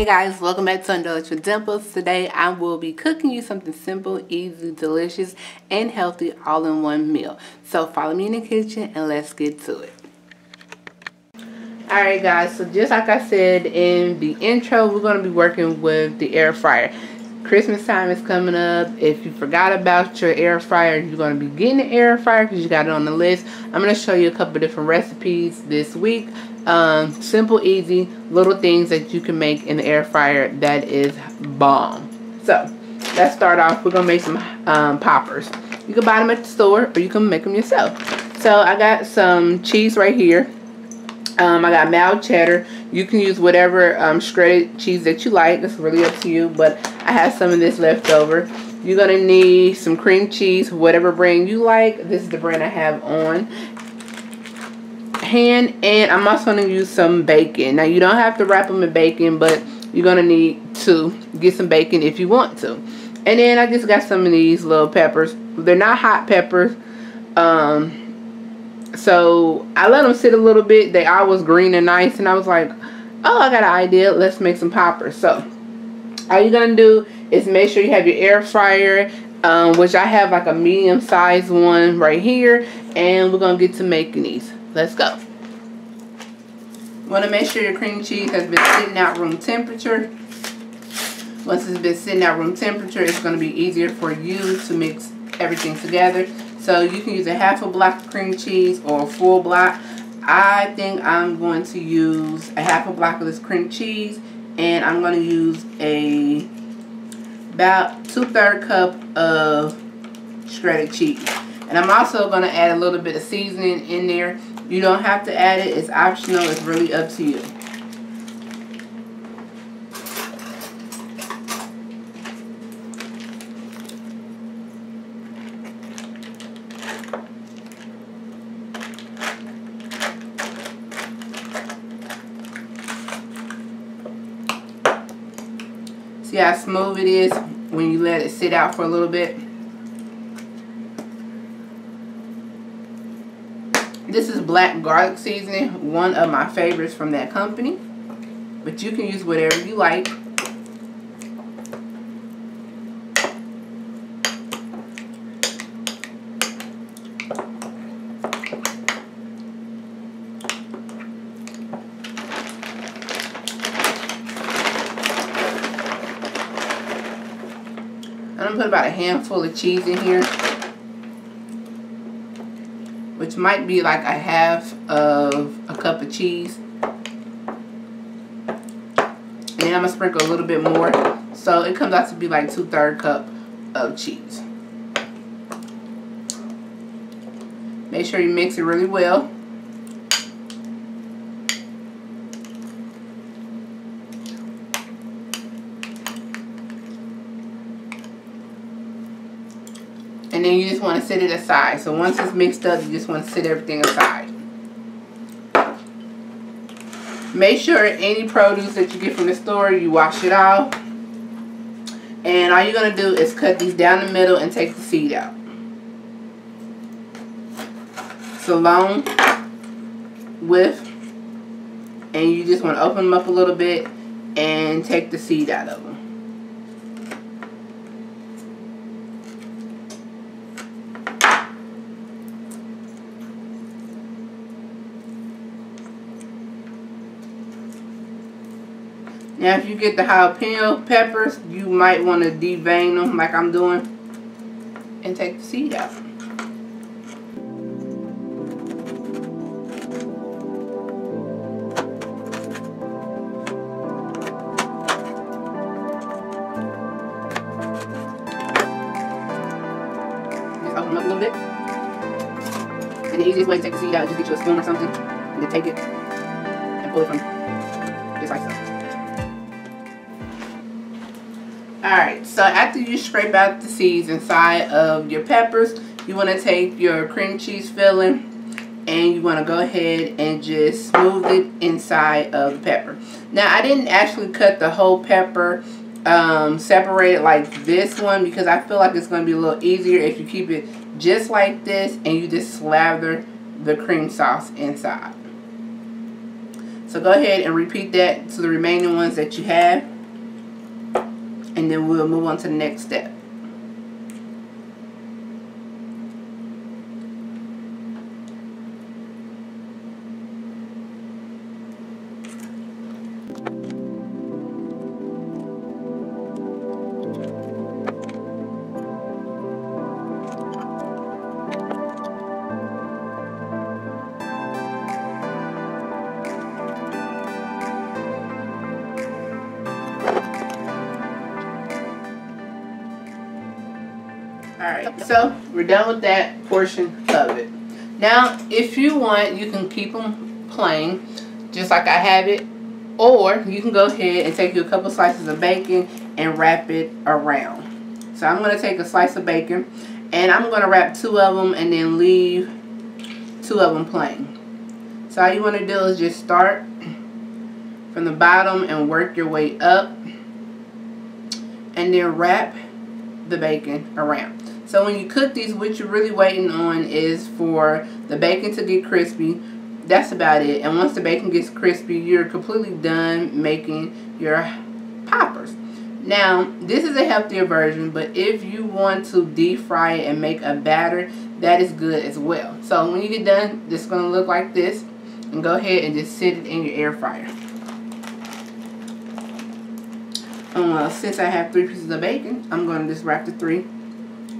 Hey guys, welcome back to Indulge with Dimples. Today I will be cooking you something simple, easy, delicious, and healthy all in one meal. So follow me in the kitchen and let's get to it. Alright guys, so just like I said in the intro, we're going to be working with the air fryer. Christmas time is coming up. If you forgot about your air fryer, you're going to be getting the air fryer because you got it on the list. I'm going to show you a couple different recipes this week. Simple, easy, little things that you can make in the air fryer that is bomb. So, let's start off. We're going to make some poppers. You can buy them at the store or you can make them yourself. So, I got some cheese right here. I got mild cheddar. You can use whatever shredded cheese that you like. It's really up to you, but I have some of this left over. You're going to need some cream cheese, whatever brand you like. This is the brand I have on hand, and I'm also going to use some bacon. Now, you don't have to wrap them in bacon, but you're going to need to get some bacon if you want to. And then I just got some of these little peppers. They're not hot peppers. So I let them sit a little bit. They all was green and nice, and I was like, oh, I got an idea. Let's make some poppers. So all you're gonna do is make sure you have your air fryer, which I have like a medium sized one right here, and we're gonna get to making these. Let's go. You want to make sure your cream cheese has been sitting at room temperature. Once it's been sitting at room temperature, it's going to be easier for you to mix everything together. So you can use a half a block of cream cheese or a full block. I think I'm going to use a half a block of this cream cheese, and I'm going to use about 2/3 cup of shredded cheese. And I'm also going to add a little bit of seasoning in there. You don't have to add it. It's optional. It's really up to you. See how smooth it is when you let it sit out for a little bit? This is black garlic seasoning, one of my favorites from that company. But you can use whatever you like. I'm going to put about a handful of cheese in here, which might be like a half of a cup of cheese. And then I'm going to sprinkle a little bit more, so it comes out to be like 2/3 cup of cheese. Make sure you mix it really well. And then you just want to set it aside. So once it's mixed up, you just want to set everything aside. Make sure any produce that you get from the store, you wash it off. And all you're going to do is cut these down the middle and take the seed out. It's a long width. And you just want to open them up a little bit and take the seed out of them. Now, if you get the jalapeno peppers, you might want to devein them like I'm doing and take the seed out. Just open them up a little bit. And the easiest way to take the seed out is just get you a spoon or something and then take it and pull it from just like so. Alright, so after you scrape out the seeds inside of your peppers, you want to take your cream cheese filling and you want to go ahead and just smooth it inside of the pepper. Now, I didn't actually cut the whole pepper separated like this one because I feel like it's going to be a little easier if you keep it just like this and you just slather the cream sauce inside. So go ahead and repeat that to the remaining ones that you have. And then we'll move on to the next step. Alright, so we're done with that portion of it. Now, if you want, you can keep them plain, just like I have it. Or you can go ahead and take you a couple slices of bacon and wrap it around. So I'm going to take a slice of bacon and I'm going to wrap 2 of them and then leave 2 of them plain. So all you want to do is just start from the bottom and work your way up. And then wrap the bacon around. So when you cook these, what you're really waiting on is for the bacon to get crispy. That's about it. And once the bacon gets crispy, you're completely done making your poppers. Now, this is a healthier version, but if you want to deep fry it and make a batter, that is good as well. So when you get done, this is going to look like this. And go ahead and just sit it in your air fryer. Since I have 3 pieces of bacon, I'm going to just wrap the 3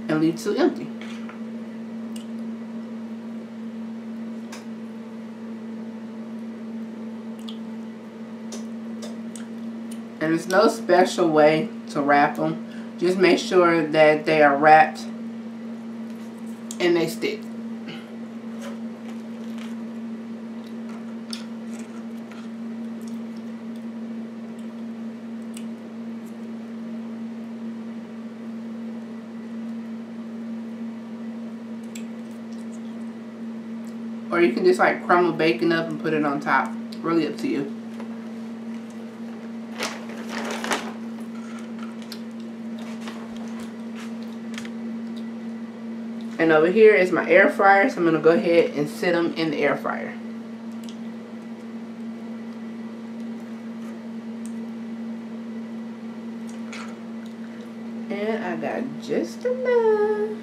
and leave 2 empty. And there's no special way to wrap them. Just make sure that they are wrapped and they stick. Or you can just like crumble bacon up and put it on top. Really up to you. And over here is my air fryer. So I'm going to go ahead and sit them in the air fryer. And I got just enough.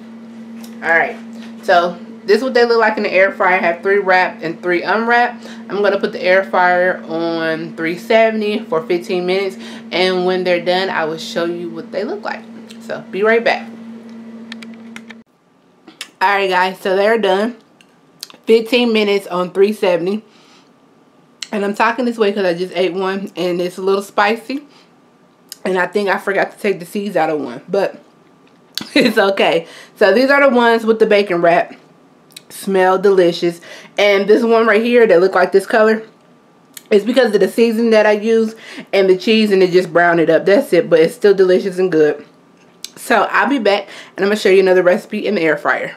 Alright. So this is what they look like in the air fryer. I have 3 wrapped and 3 unwrapped. I'm going to put the air fryer on 370 for 15 minutes. And when they're done, I will show you what they look like. So, be right back. Alright guys, so they're done. 15 minutes on 370. And I'm talking this way because I just ate one. And it's a little spicy. And I think I forgot to take the seeds out of one. But it's okay. So, these are the ones with the bacon wrap. Smell delicious. And this one right here that look like this color is because of the seasoning that I use and the cheese, and it just browned it up. That's it, but it's still delicious and good. So I'll be back and I'm gonna show you another recipe in the air fryer.